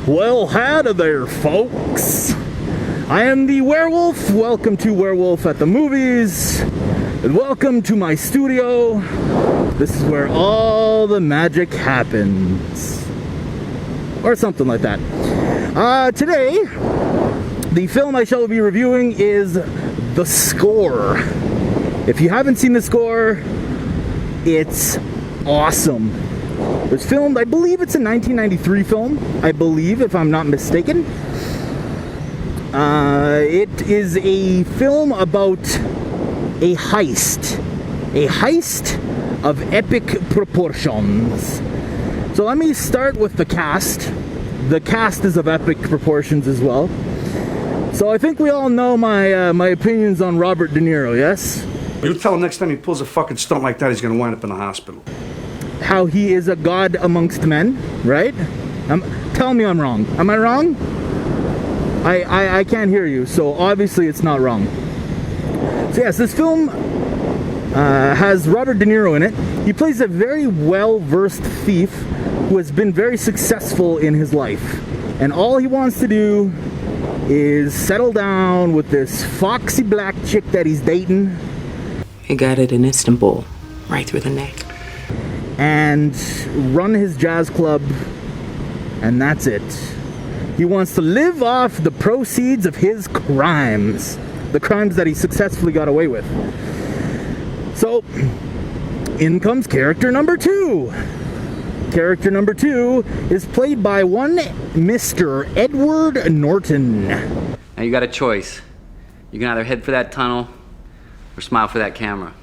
Well, howdy there, folks. I am the Werewolf. Welcome to Werewolf at the Movies. And welcome to my studio. This is where all the magic happens. Or something like that. Today, the film I shall be reviewing is The Score. If you haven't seen The Score, it's awesome. It was filmed, I believe it's a 1993 film, I believe, if I'm not mistaken. It is a film about a heist of epic proportions. So let me start with the cast. The cast is of epic proportions as well. So I think we all know my opinions on Robert De Niro, yes? You tell him next time he pulls a fucking stunt like that, he's gonna wind up in the hospital. How he is a god amongst men, right? Tell me I'm wrong. Am I wrong? I can't hear you, so obviously it's not wrong. So yes, this film has Robert De Niro in it. He plays a very well-versed thief who has been very successful in his life. And all he wants to do is settle down with this foxy black chick that he's dating. He got it in Istanbul, right through the neck. And run his jazz club, and that's it. He wants to live off the proceeds of his crimes, the crimes that he successfully got away with. So, in comes character number 2. Character number 2 is played by one Mr. Edward Norton. Now you got a choice. You can either head for that tunnel or smile for that camera.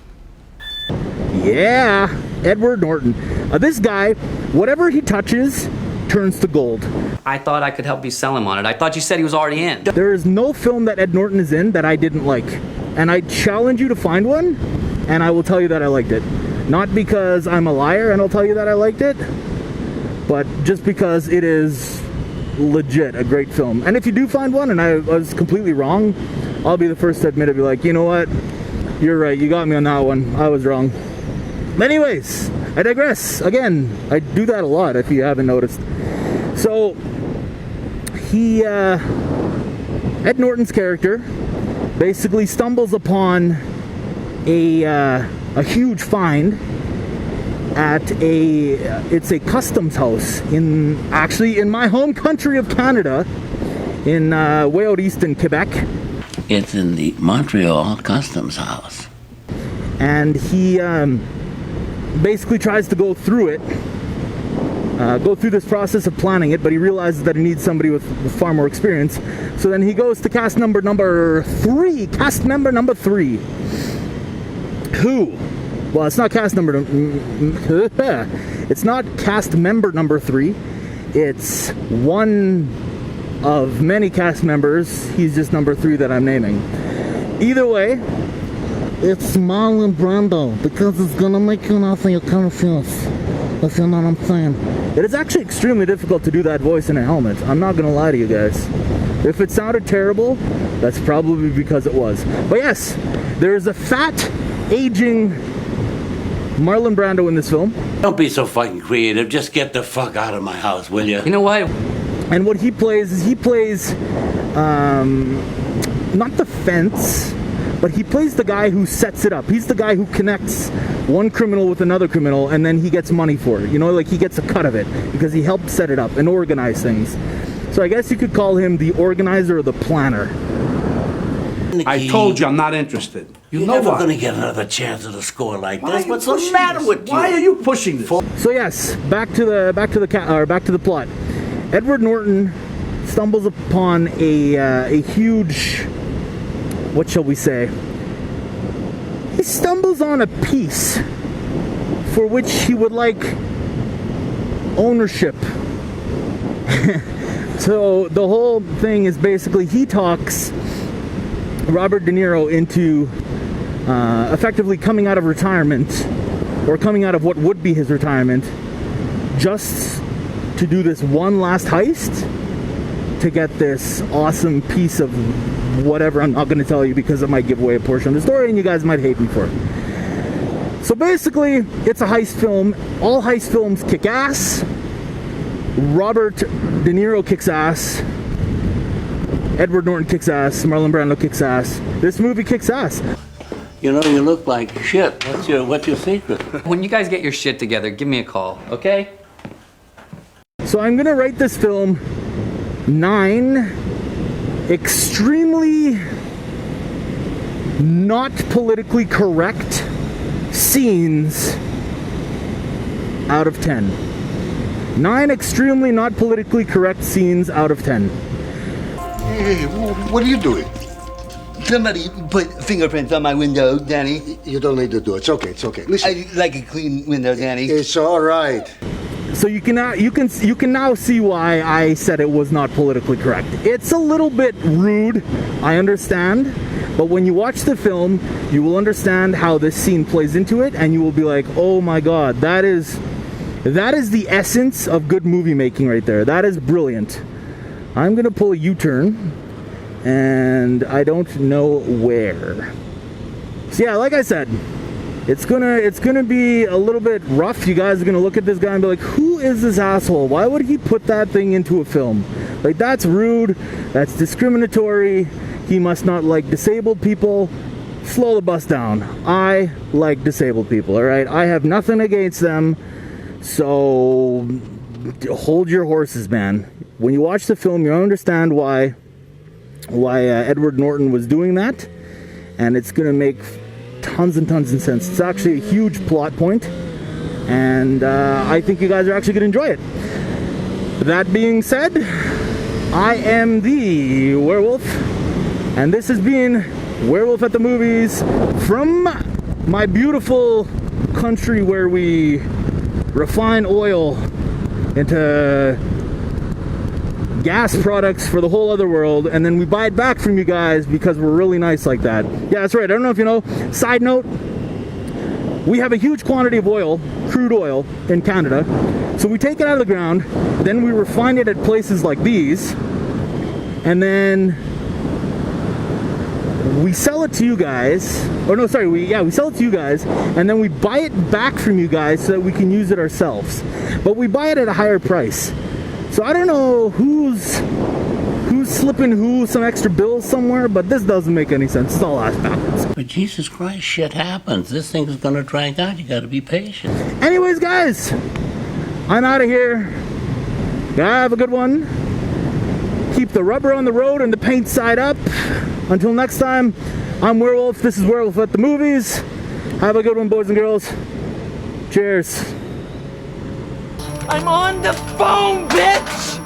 Yeah, Edward Norton. This guy, whatever he touches, turns to gold. I thought I could help you sell him on it. I thought you said he was already in. There is no film that Ed Norton is in that I didn't like. And I challenge you to find one, and I will tell you that I liked it. Not because I'm a liar and I'll tell you that I liked it, but just because it is legit a great film. And if you do find one and I was completely wrong, I'll be the first to admit it, be like, you know what? You're right, you got me on that one. I was wrong. Anyways, I digress. Again, I do that a lot if you haven't noticed. So, Ed Norton's character basically stumbles upon a huge find at it's a customs house in my home country of Canada, in way out east in Quebec. It's in the Montreal Customs House. And he basically tries to go through this process of planning it, but he realizes that he needs somebody with far more experience. So then he goes to cast member number 3. Who? Well, it's not cast member number 3. It's one of many cast members. He's just number 3 that I'm naming. Either way, it's Marlon Brando, because it's gonna make you laugh and you're confused, if you know what I'm saying. It is actually extremely difficult to do that voice in a helmet. I'm not gonna lie to you guys. If it sounded terrible, that's probably because it was. But yes, there is a fat, aging Marlon Brando in this film. Don't be so fucking creative. Just get the fuck out of my house, will you? You know what? And what he plays is not the fence, but he plays the guy who sets it up. He's the guy who connects one criminal with another criminal, and then he gets money for it. You know, like he gets a cut of it because he helped set it up and organize things. So I guess you could call him the organizer or the planner. I told you I'm not interested. You're never gonna get another chance at a score like this. What's the matter with you? Why are you pushing this? So yes, back to the plot. Edward Norton stumbles upon a huge, what shall we say? He stumbles on a piece for which he would like ownership. So the whole thing is basically he talks Robert De Niro into effectively coming out of retirement, or coming out of what would be his retirement, just to do this one last heist to get this awesome piece of whatever I'm not going to tell you because it might give away a portion of the story and you guys might hate me for it. So basically, it's a heist film. All heist films kick ass. Robert De Niro kicks ass. Edward Norton kicks ass. Marlon Brando kicks ass. This movie kicks ass. You know, you look like shit. What's your secret? When you guys get your shit together, give me a call, okay? So I'm gonna rate this film 9 extremely not politically correct scenes out of 10. 9 extremely not politically correct scenes out of 10. Hey, what are you doing? Somebody put fingerprints on my window, Danny. You don't need to do it. It's okay. It's okay. Listen. I like a clean window, Danny. It's all right. So you can now see why I said it was not politically correct. It's a little bit rude, I understand, but when you watch the film, you will understand how this scene plays into it, and you will be like, "Oh my God, that is the essence of good movie making right there. That is brilliant." I'm gonna pull a U-turn, and I don't know where. So yeah, like I said, it's gonna be a little bit rough. You guys are gonna look at this guy and be like, "Who is this asshole? Why would he put that thing into a film? Like, that's rude. That's discriminatory. He must not like disabled people." Slow the bus down. I like disabled people. All right, I have nothing against them. So hold your horses, man. When you watch the film, you'll understand why Edward Norton was doing that, and it's gonna make tons and tons of sense. It's actually a huge plot point, and I think you guys are actually gonna enjoy it. That being said, I am the Werewolf, and this has been Werewolf at the Movies from my beautiful country where we refine oil into gas products for the whole other world, and then we buy it back from you guys because we're really nice like that. Yeah, that's right. I don't know if you know. Side note, we have a huge quantity of oil, crude oil, in Canada. So we take it out of the ground, then we refine it at places like these, and then we sell it to you guys. Or no, sorry, we sell it to you guys, and then we buy it back from you guys so that we can use it ourselves. But we buy it at a higher price. So I don't know who's slipping who some extra bills somewhere, but this doesn't make any sense. It's all ass backwards. But Jesus Christ, shit happens. This thing's gonna drag out. You gotta be patient. Anyways, guys, I'm out of here. Have a good one. Keep the rubber on the road and the paint side up. Until next time, I'm Werewolf. This is Werewolf at the Movies. Have a good one, boys and girls. Cheers. I'm on the phone, bitch!